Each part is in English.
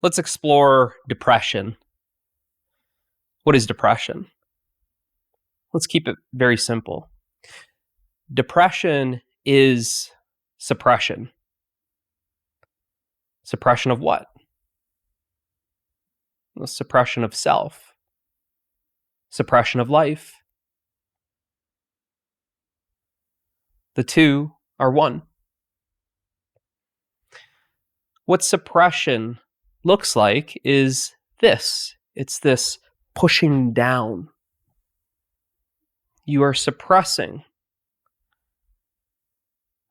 Let's explore depression. What is depression? Let's keep it very simple. Depression is suppression. Suppression of what? The suppression of self. Suppression of life. The two are one. What suppression looks like is this. It's this pushing down. You are suppressing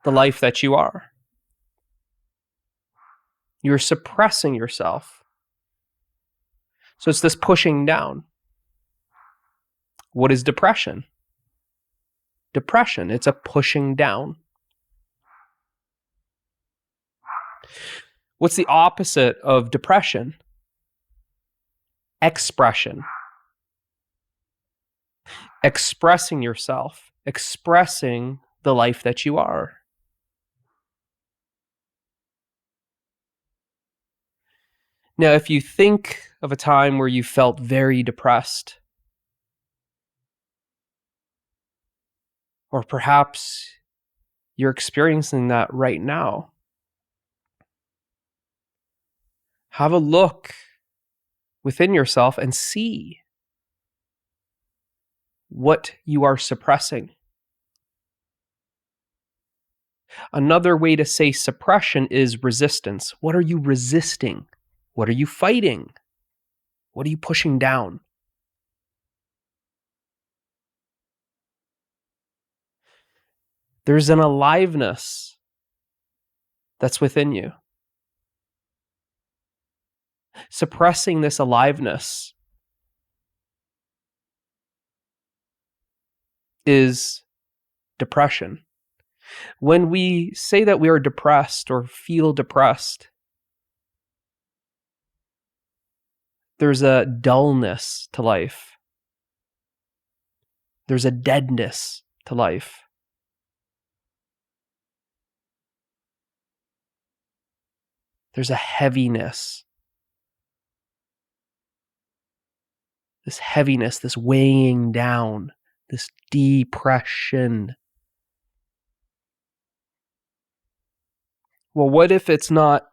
the life that you are. You're suppressing yourself. So it's this pushing down. What is depression? Depression, it's a pushing down. What's the opposite of depression? Expression. Expressing yourself, expressing the life that you are. Now, if you think of a time where you felt very depressed, or perhaps you're experiencing that right now, have a look within yourself and see what you are suppressing. Another way to say suppression is resistance. What are you resisting? What are you fighting? What are you pushing down? There's an aliveness that's within you. Suppressing this aliveness is depression. When we say that we are depressed or feel depressed, there's a dullness to life. There's a deadness to life. There's a heaviness. This heaviness, this weighing down, this depression. Well, what if it's not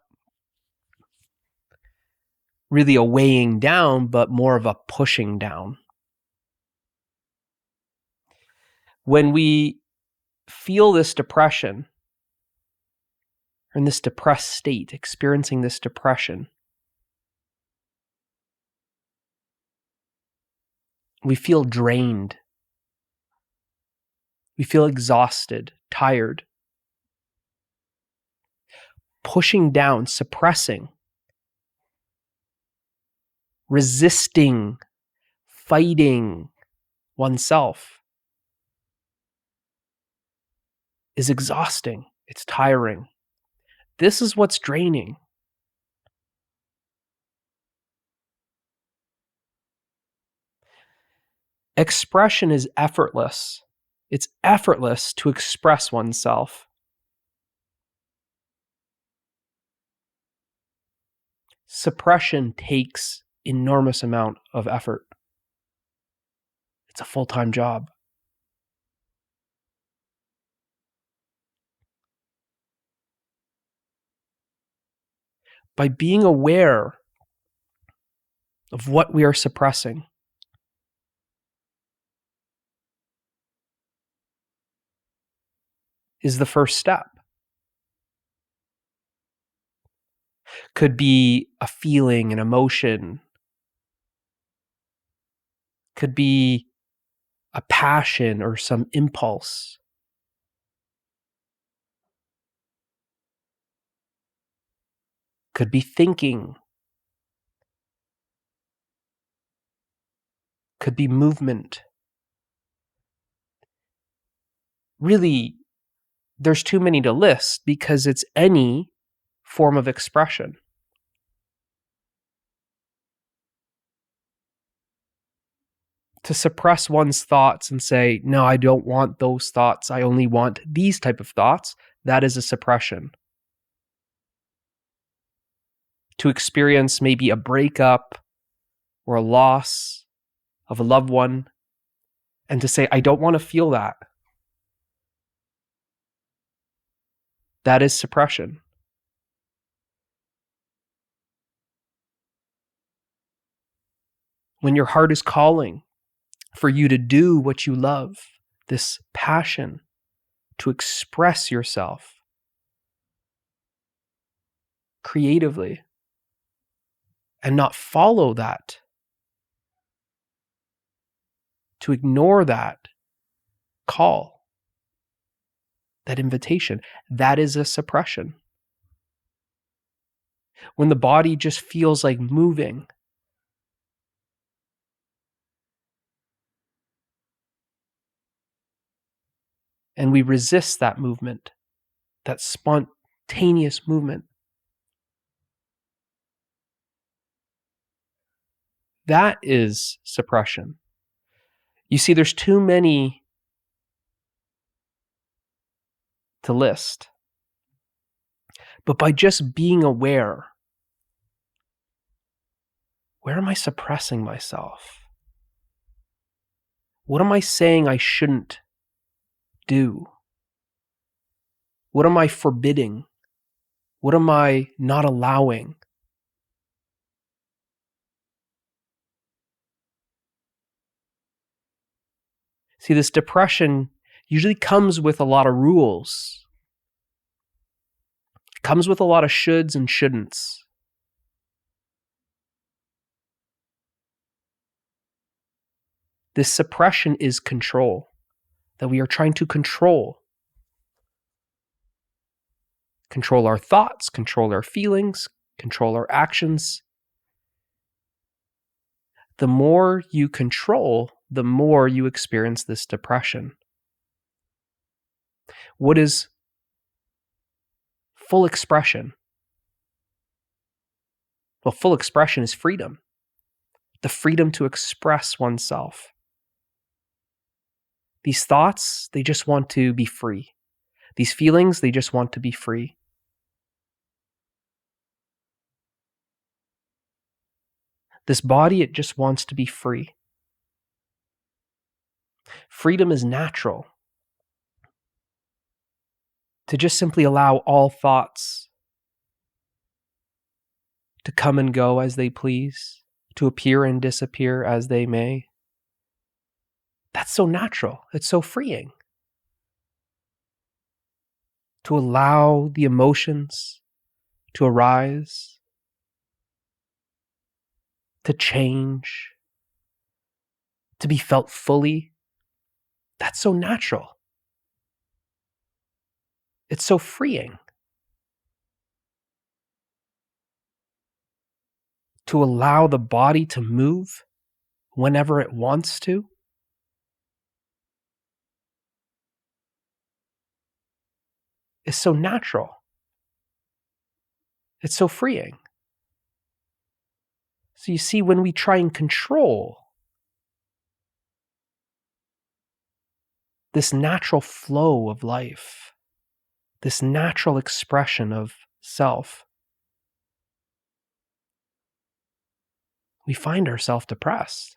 really a weighing down, but more of a pushing down? When we feel this depression, or in this depressed state, experiencing this depression, we feel drained. We feel exhausted, tired. Pushing down, suppressing, resisting, fighting oneself is exhausting. It's tiring. This is what's draining. Expression is effortless. It's effortless to express oneself. Suppression takes enormous amount of effort. It's a full-time job. By being aware of what we are suppressing, is the first step. Could be a feeling, an emotion. Could be a passion or some impulse. Could be thinking. Could be movement. Really, there's too many to list because it's any form of expression. To suppress one's thoughts and say, no, I don't want those thoughts. I only want these type of thoughts. That is a suppression. to experience maybe a breakup or a loss of a loved one, and to say, I don't want to feel that. That is suppression. When your heart is calling for you to do what you love, this passion to express yourself creatively and not follow that, to ignore that call, that invitation, that is a suppression. When the body just feels like moving, and we resist that movement, that spontaneous movement, that is suppression. You see, there's too many to list. But by just being aware, where am I suppressing myself? What am I saying I shouldn't do? What am I forbidding? What am I not allowing? See, this depression usually comes with a lot of rules. It comes with a lot of shoulds and shouldn'ts. This suppression is control, that we are trying to control. Control our thoughts, control our feelings, control our actions. The more you control, the more you experience this depression. What is full expression? Well, full expression is freedom. The freedom to express oneself. These thoughts, they just want to be free. These feelings, they just want to be free. This body, it just wants to be free. Freedom is natural. To just simply allow all thoughts to come and go as they please, to appear and disappear as they may. That's so natural. It's so freeing. To allow the emotions to arise, to change, to be felt fully. That's so natural. It's so freeing. To allow the body to move whenever it wants to. Is so natural. It's so freeing. So you see, when we try and control this natural flow of life, this natural expression of self, we find ourselves depressed.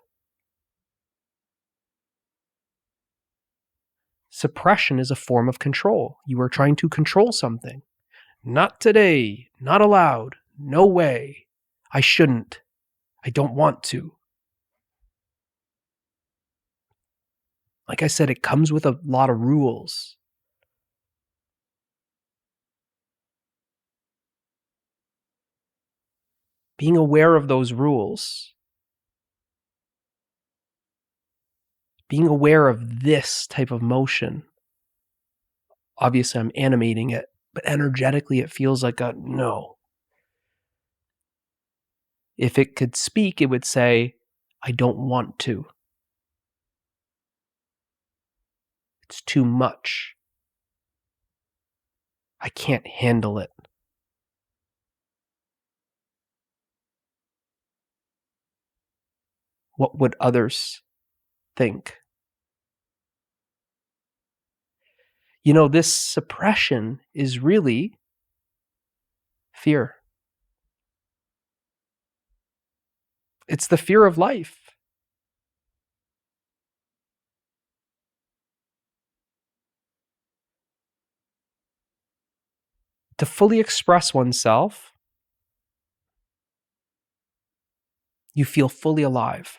Suppression is a form of control. You are trying to control something. Not today, not allowed, no way, I shouldn't, I don't want to. Like I said, it comes with a lot of rules. Being aware of those rules, being aware of this type of motion. Obviously, I'm animating it, but energetically, it feels like a no. If it could speak, it would say, I don't want to. It's too much. I can't handle it. What would others think? You know, this suppression is really fear. It's the fear of life. To fully express oneself, you feel fully alive.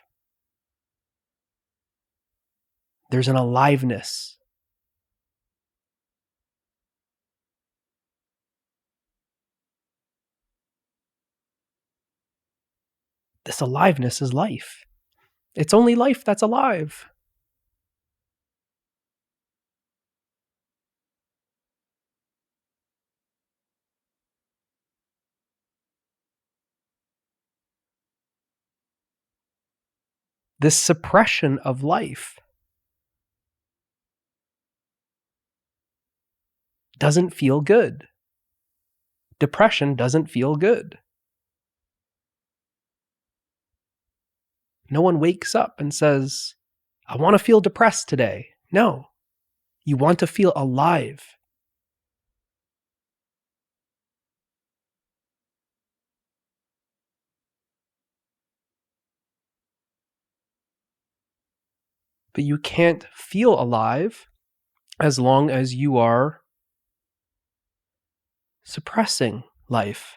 There's an aliveness. This aliveness is life. It's only life that's alive. This suppression of life doesn't feel good. Depression doesn't feel good. No one wakes up and says, I want to feel depressed today. No, you want to feel alive. But you can't feel alive as long as you are suppressing life,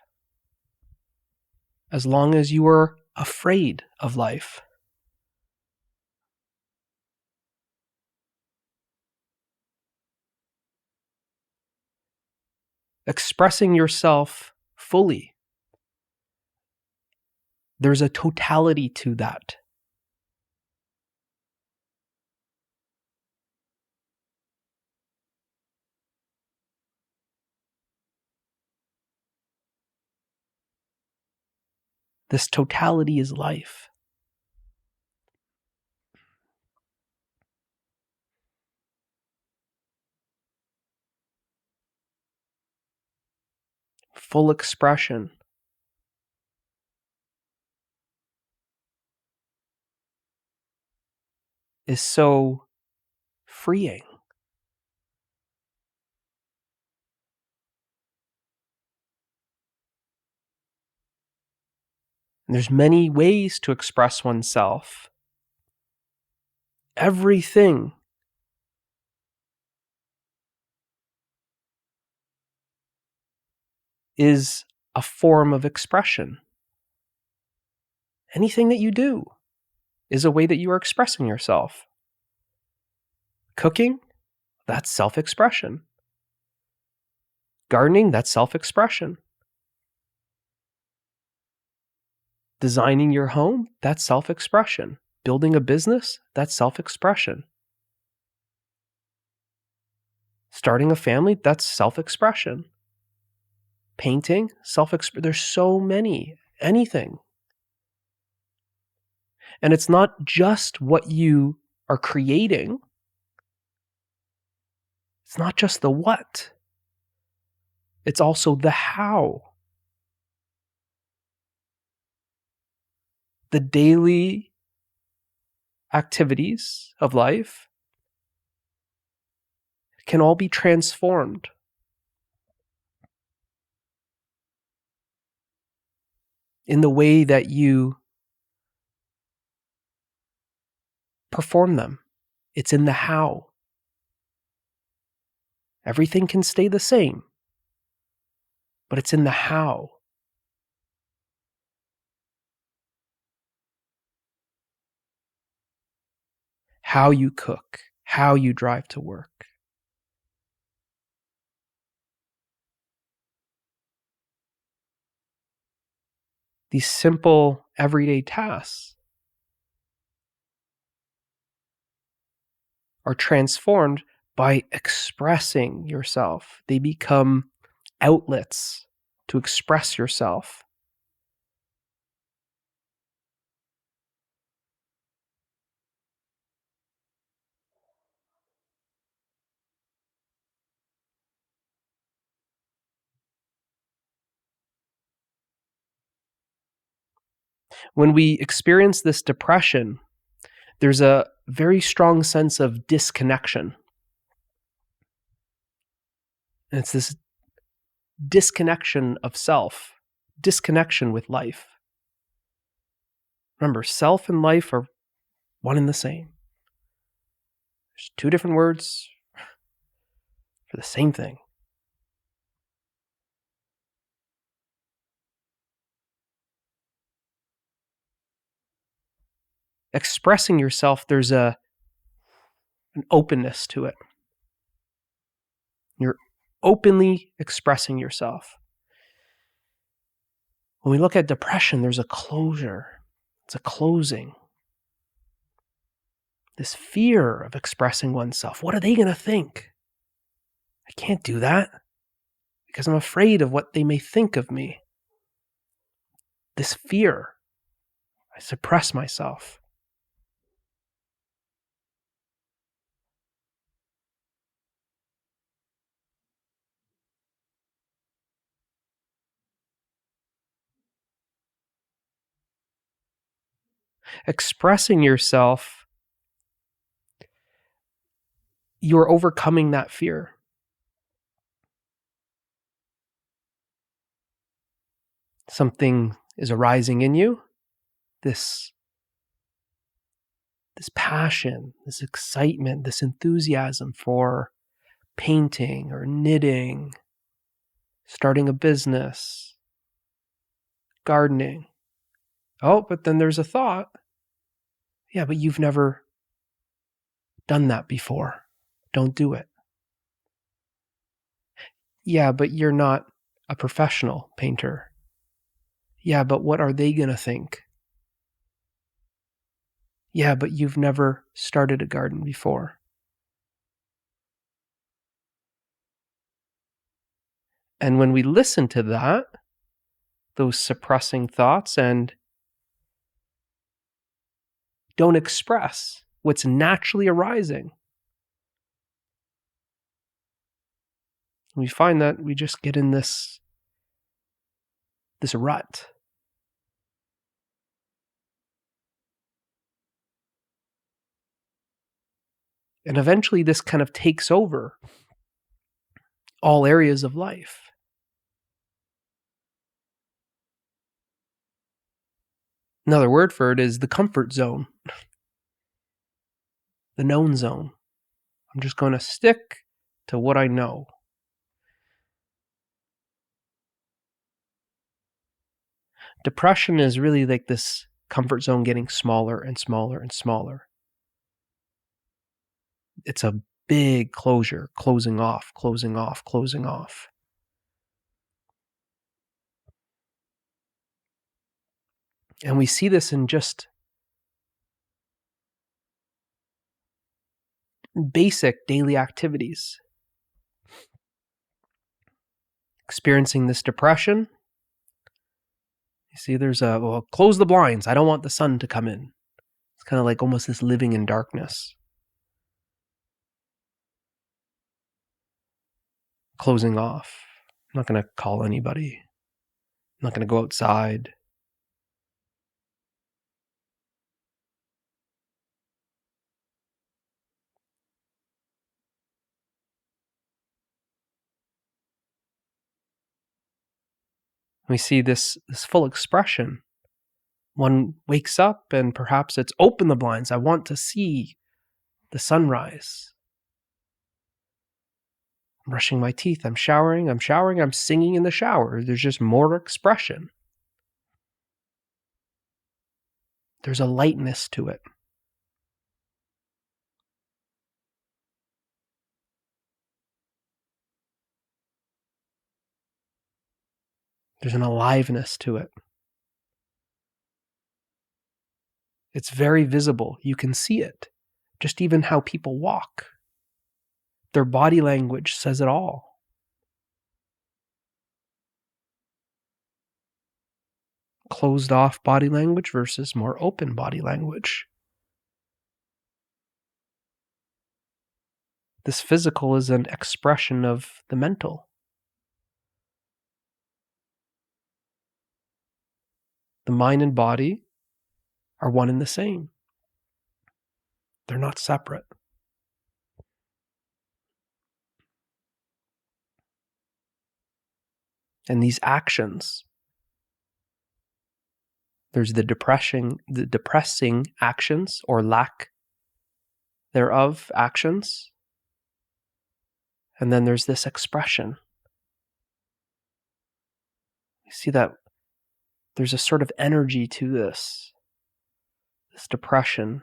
as long as you are afraid of life. Expressing yourself fully, there's a totality to that. This totality is life. Full expression is so freeing. And there's many ways to express oneself. Everything is a form of expression. Anything that you do is a way that you are expressing yourself. Cooking, that's self-expression. Gardening, that's self-expression. Designing your home, that's self-expression. Building a business, that's self-expression. Starting a family, that's self-expression. Painting, self-expression. There's so many. Anything. And it's not just what you are creating. It's not just the what. It's also the how. The daily activities of life can all be transformed. In the way that you perform them. It's in the how. Everything can stay the same, but it's in the how. How you cook, how you drive to work. These simple, everyday tasks are transformed by expressing yourself. They become outlets to express yourself. When we experience this depression, there's a very strong sense of disconnection. And it's this disconnection of self, disconnection with life. Remember, self and life are one and the same. There's two different words for the same thing. Expressing yourself, there's an openness to it. You're openly expressing yourself. When we look at depression, there's a closure. It's a closing. This fear of expressing oneself. What are they going to think? I can't do that because I'm afraid of what they may think of me. This fear. I suppress myself. Expressing yourself, you're overcoming that fear. Something is arising in you. This passion, this excitement, this enthusiasm for painting or knitting, starting a business, gardening. Oh, but then there's a thought. Yeah, but you've never done that before. Don't do it. Yeah, but you're not a professional painter. Yeah, but what are they going to think? Yeah, but you've never started a garden before. And when we listen to that, those suppressing thoughts, and don't express what's naturally arising, we find that we just get in this rut. And eventually this kind of takes over all areas of life. Another word for it is the comfort zone, the known zone. I'm just going to stick to what I know. Depression is really like this comfort zone getting smaller and smaller and smaller. It's a big closure, closing off, closing off, closing off. And we see this in just basic daily activities. Experiencing this depression, you see there's close the blinds. I don't want the sun to come in. It's kind of like almost this living in darkness. Closing off. I'm not going to call anybody. I'm not going to go outside. We see this full expression. One wakes up and perhaps it's open the blinds. I want to see the sunrise. I'm brushing my teeth. I'm showering. I'm singing in the shower. There's just more expression. There's a lightness to it. There's an aliveness to it. It's very visible. You can see it. Just even how people walk. Their body language says it all. Closed off body language versus more open body language. This physical is an expression of the mental. The mind and body are one and the same. They're not separate. And these actions, There's the depressing actions or lack thereof actions. And then there's this expression. You see that there's a sort of energy to this depression.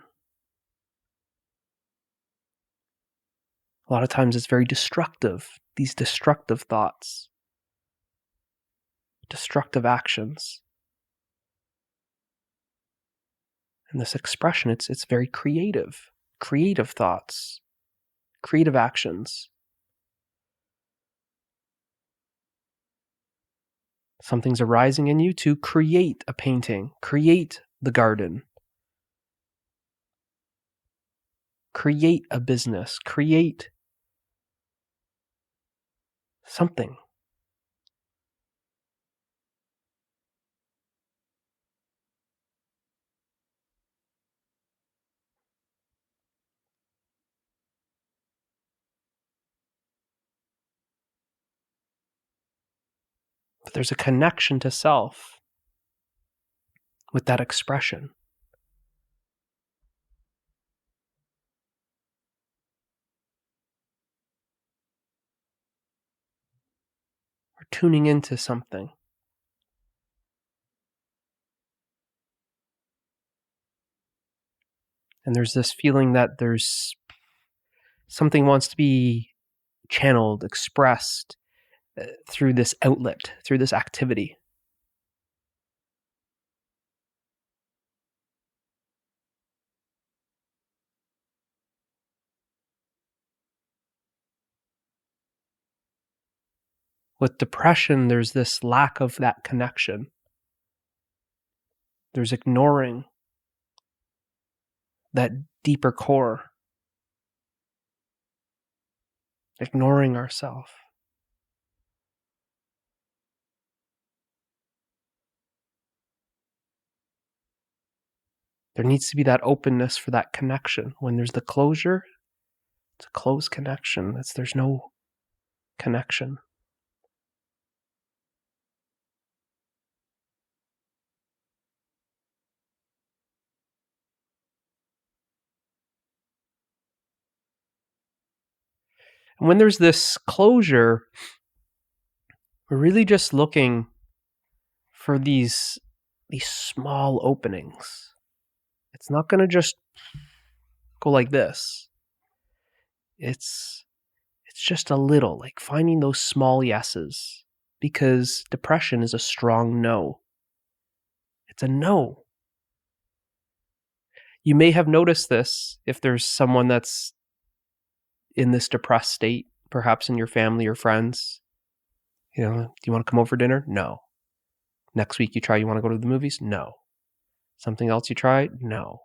A lot of times it's very destructive, these destructive thoughts, destructive actions. And this expression, it's very creative thoughts, creative actions. Something's arising in you to create a painting, create the garden, create a business, create something. But there's a connection to self with that expression. We're tuning into something. And there's this feeling that there's something wants to be channeled, expressed through this outlet, through this activity. With depression, there's this lack of that connection. There's ignoring that deeper core, ignoring ourselves. There needs to be that openness for that connection. When there's the closure, it's a closed connection. There's no connection. And when there's this closure, we're really just looking for these small openings. It's not going to just go like this. It's just a little, like finding those small yeses, because depression is a strong no. It's a no. You may have noticed this if there's someone that's in this depressed state, perhaps in your family or friends. Do you want to come over for dinner? No. Next week you try, you want to go to the movies? No. Something else you try? No.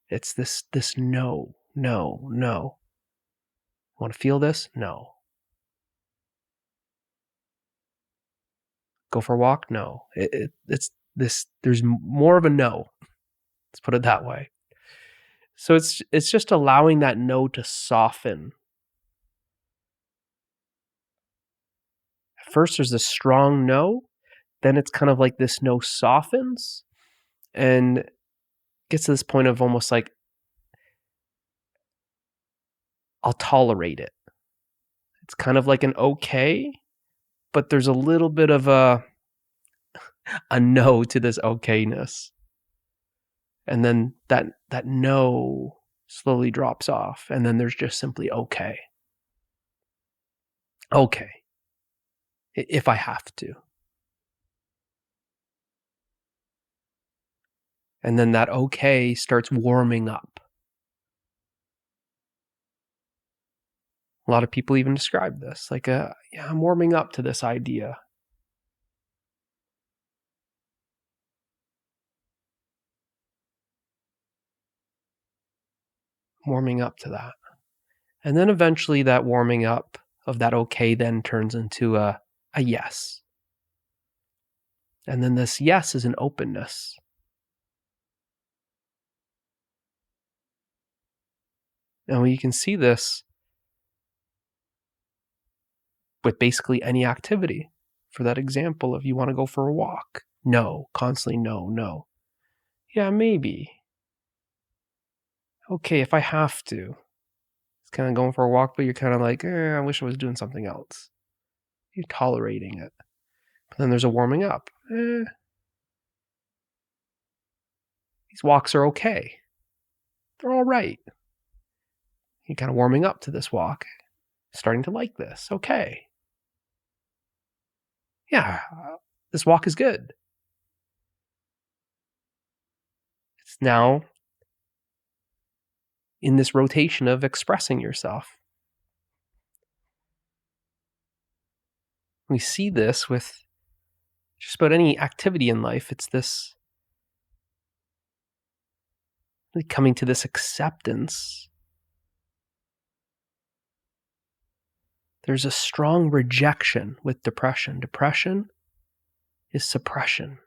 It's this no. Want to feel this? No. Go for a walk? No. It's this, there's more of a no. Let's put it that way. So it's just allowing that no to soften. At first there's a strong no, then it's kind of like this no softens and gets to this point of almost like, I'll tolerate it. It's kind of like an okay, but there's a little bit of a no to this okayness. And then that no slowly drops off, and then there's just simply okay. Okay. If I have to. And then that okay starts warming up. A lot of people even describe this like, I'm warming up to this idea. Warming up to that. And then eventually that warming up of that okay then turns into a yes. And then this yes is an openness. And you can see this with basically any activity. For that example, if you want to go for a walk, no, constantly no. Yeah, maybe. Okay, if I have to. It's kind of going for a walk, but you're kind of like, I wish I was doing something else. You're tolerating it. But then there's a warming up. These walks are okay. They're all right. You're kind of warming up to this walk. Starting to like this. Okay. Yeah, this walk is good. It's now in this rotation of expressing yourself. We see this with just about any activity in life. It's this coming to this acceptance. There's a strong rejection with depression. Depression is suppression.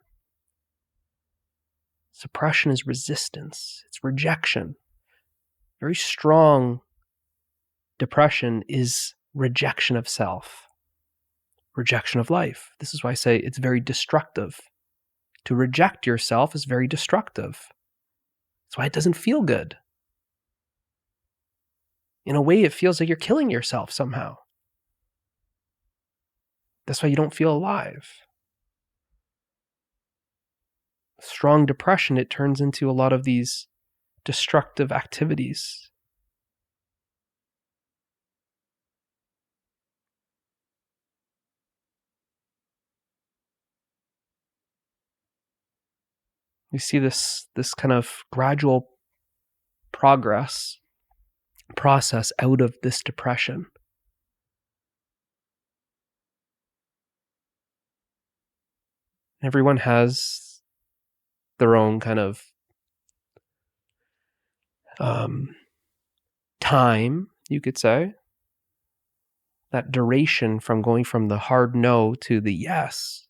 Suppression is resistance. It's rejection. Very strong depression is rejection of self, rejection of life. This is why I say it's very destructive. To reject yourself is very destructive. That's why it doesn't feel good. In a way, it feels like you're killing yourself somehow. That's why you don't feel alive. Strong depression, it turns into a lot of these destructive activities. We see this kind of gradual process out of this depression. Everyone has their own kind of time, you could say. That duration from going from the hard no to the yes.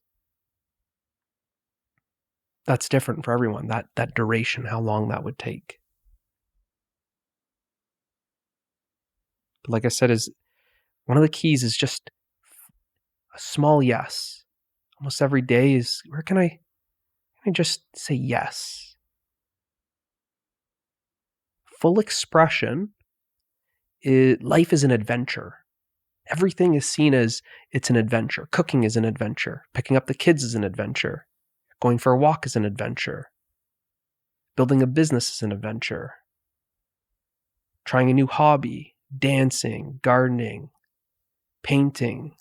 That's different for everyone. That duration, how long that would take. But like I said, is one of the keys is just a small yes. Almost every day is, where can I just say yes? Full expression, life is an adventure. Everything is seen as it's an adventure. Cooking is an adventure. Picking up the kids is an adventure. Going for a walk is an adventure. Building a business is an adventure. Trying a new hobby, dancing, gardening, painting.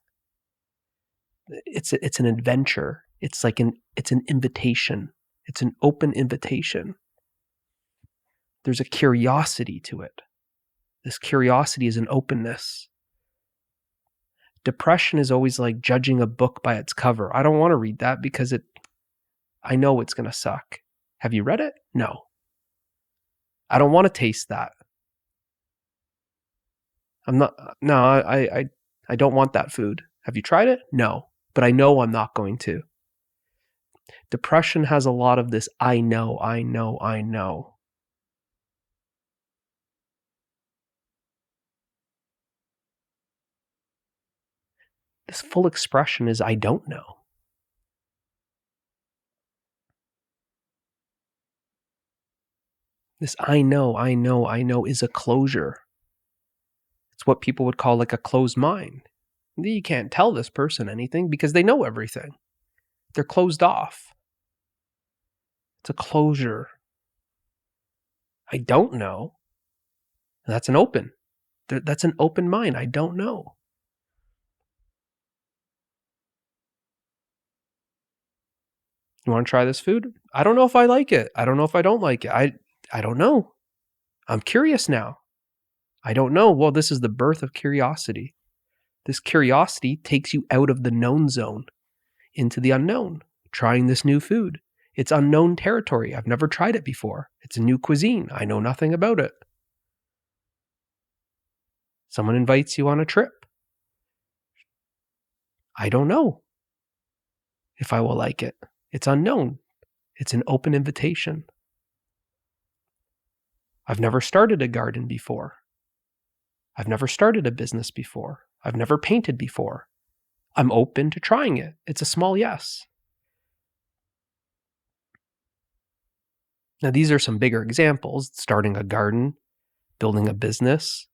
It's an adventure. It's an invitation. It's an open invitation. There's a curiosity to it. This curiosity is an openness. Depression is always like judging a book by its cover. I don't want to read that because I know it's going to suck. Have you read it? No. I don't want to taste that. I don't want that food. Have you tried it? No. But I know I'm not going to. Depression has a lot of this I know. This full expression is I don't know. This I know is a closure. It's what people would call like a closed mind. You can't tell this person anything because they know everything. They're closed off. It's a closure. I don't know. That's an open. That's an open mind. I don't know. You want to try this food? I don't know if I like it. I don't know if I don't like it. I don't know. I'm curious now. I don't know. Well, this is the birth of curiosity. This curiosity takes you out of the known zone into the unknown, trying this new food. It's unknown territory. I've never tried it before. It's a new cuisine. I know nothing about it. Someone invites you on a trip. I don't know if I will like it. It's unknown. It's an open invitation. I've never started a garden before. I've never started a business before. I've never painted before. I'm open to trying it. It's a small yes. Now, these are some bigger examples: starting a garden, building a business.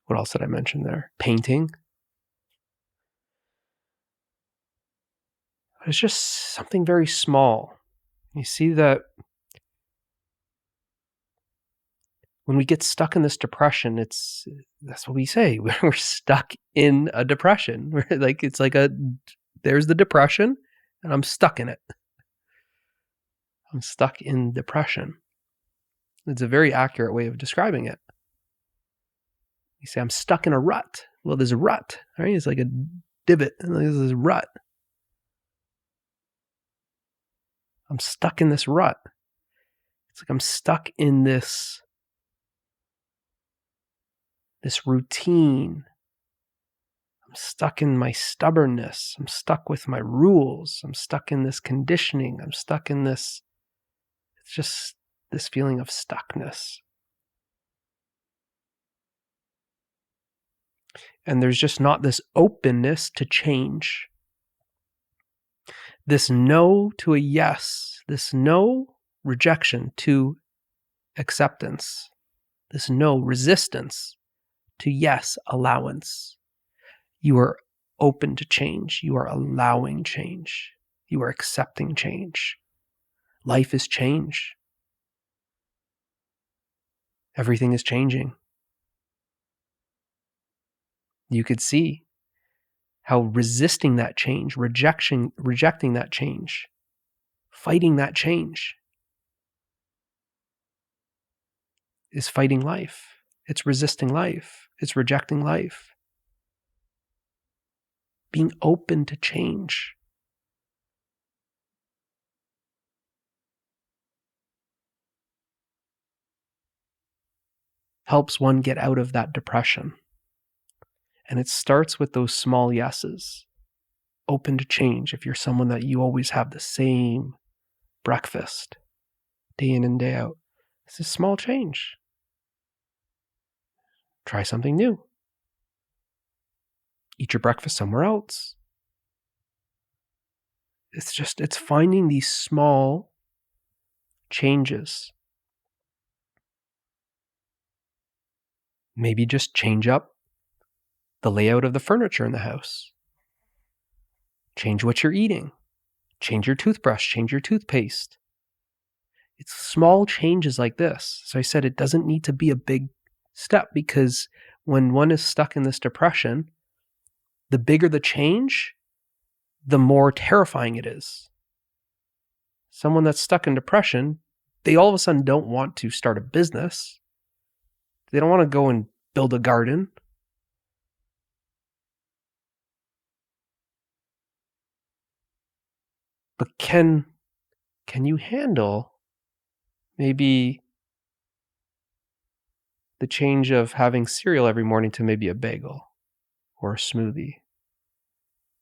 What else did I mention there? Painting. It's just something very small. You see that when we get stuck in this depression, that's what we say. We're stuck in a depression. There's the depression, and I'm stuck in it. I'm stuck in depression. It's a very accurate way of describing it. You say, I'm stuck in a rut. Well, there's a rut, right? It's like a divot, and there's this rut. I'm stuck in this rut. It's like I'm stuck in this routine. I'm stuck in my stubbornness. I'm stuck with my rules. I'm stuck in this conditioning. I'm stuck in this. It's just this feeling of stuckness. And there's just not this openness to change. This no to a yes. This no rejection to acceptance. This no resistance to yes allowance. You are open to change. You are allowing change. You are accepting change. Life is change. Everything is changing. You could see how resisting that change, rejecting that change, fighting that change is fighting life. It's resisting life. It's rejecting life. Being open to change. Helps one get out of that depression. And it starts with those small yeses. Open to change. If you're someone that you always have the same breakfast, day in and day out, it's a small change. Try something new. Eat your breakfast somewhere else. It's finding these small changes. Maybe just change up the layout of the furniture in the house. Change what you're eating. Change your toothbrush. Change your toothpaste. It's small changes like this. So I said it doesn't need to be a big step, because when one is stuck in this depression, the bigger the change, the more terrifying it is. Someone that's stuck in depression, they all of a sudden don't want to start a business. They don't want to go and build a garden. But can you handle maybe the change of having cereal every morning to maybe a bagel or a smoothie?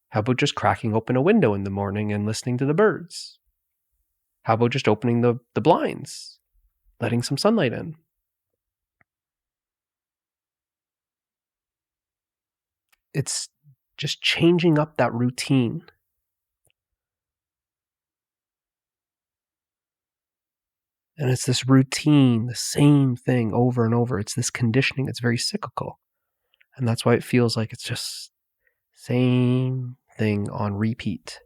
How about just cracking open a window in the morning and listening to the birds? How about just opening the blinds, letting some sunlight in? It's just changing up that routine. And it's this routine, the same thing over and over. It's this conditioning. It's very cyclical. And that's why it feels like it's just same thing on repeat.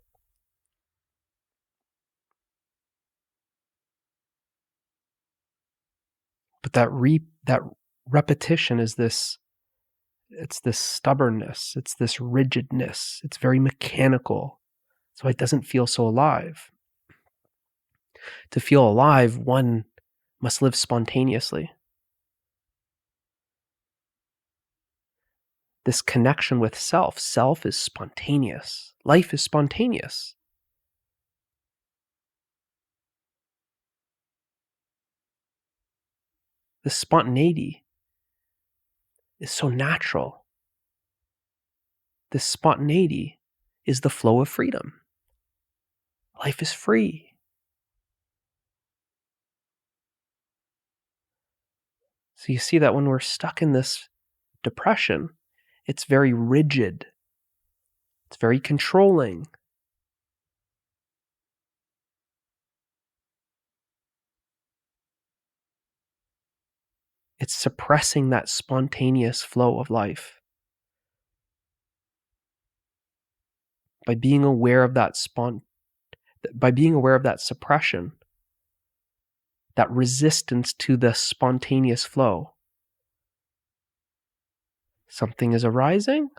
But that repetition is this, it's this stubbornness. It's this rigidness. It's very mechanical. So it doesn't feel so alive. To feel alive, one must live spontaneously. This connection with self. Self is spontaneous. Life is spontaneous. The spontaneity is so natural. This spontaneity is the flow of freedom. Life is free. So you see that when we're stuck in this depression, it's very rigid. It's very controlling. It's suppressing that spontaneous flow of life. By being aware of that suppression, that resistance to the spontaneous flow, something is arising.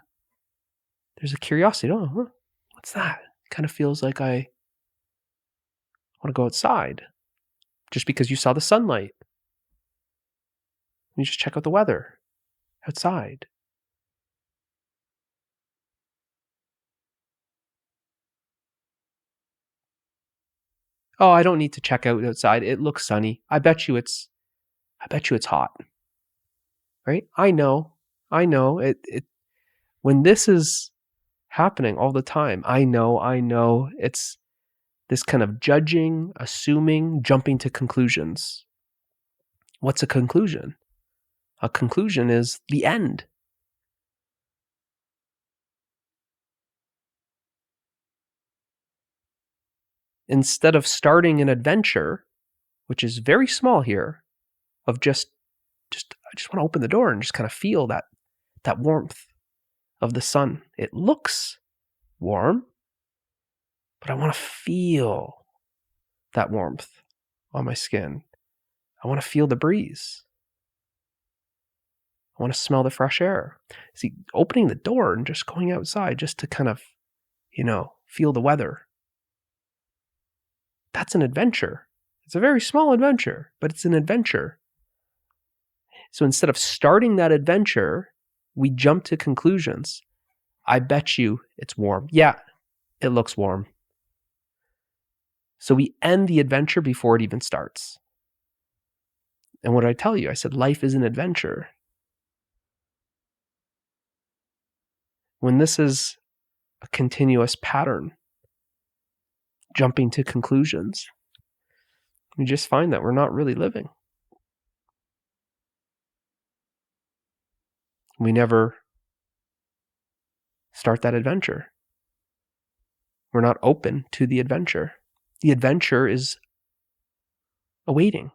There's a curiosity. Oh, what's that? It kind of feels like I want to go outside. Just because you saw the sunlight. You just check out the weather outside. Oh, I don't need to check out outside. It looks sunny. I bet you it's hot. Right? I know. It when this is happening all the time, I know. It's this kind of judging, assuming, jumping to conclusions. What's a conclusion? A conclusion is the end. Instead of starting an adventure, which is very small here, of I just want to open the door and just kind of feel that warmth of the sun. It looks warm, but I want to feel that warmth on my skin. I want to feel the breeze. I want to smell the fresh air. See, opening the door and just going outside just to kind of, feel the weather. That's an adventure. It's a very small adventure, but it's an adventure. So instead of starting that adventure, we jump to conclusions. I bet you it's warm. Yeah, it looks warm. So we end the adventure before it even starts. And what did I tell you? I said life is an adventure. When this is a continuous pattern, jumping to conclusions, we just find that we're not really living. We never start that adventure. We're not open to the adventure. The adventure is awaiting.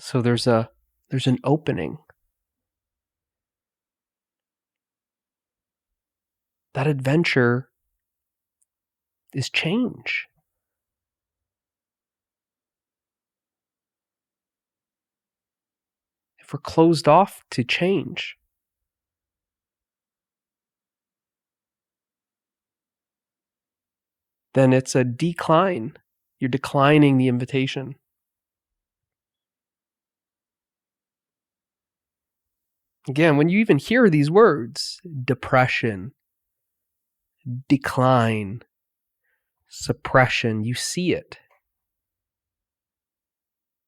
So there's an opening. That adventure is change. If we're closed off to change, then it's a decline. You're declining the invitation. Again, when you even hear these words, depression, decline, suppression, you see it.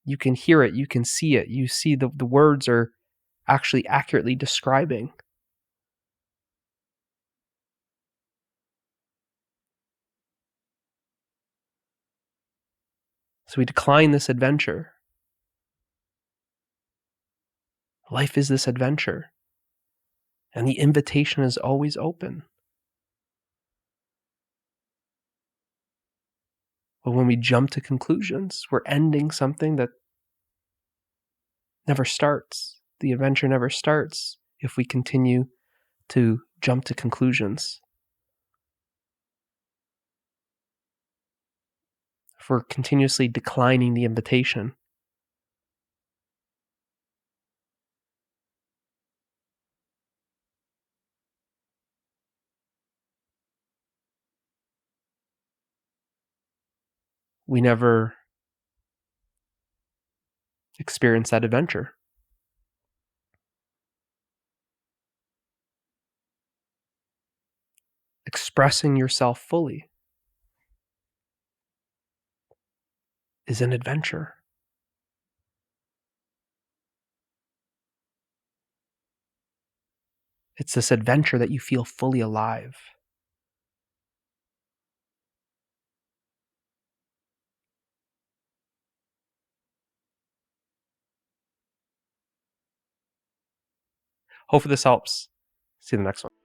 You can hear it, you can see it. You see the words are actually accurately describing. So we decline this adventure. Life is this adventure. And the invitation is always open. But when we jump to conclusions, we're ending something that never starts. The adventure never starts if we continue to jump to conclusions. If we're continuously declining the invitation. We never experience that adventure. Expressing yourself fully is an adventure. It's this adventure that you feel fully alive. Hopefully this helps. See you in the next one.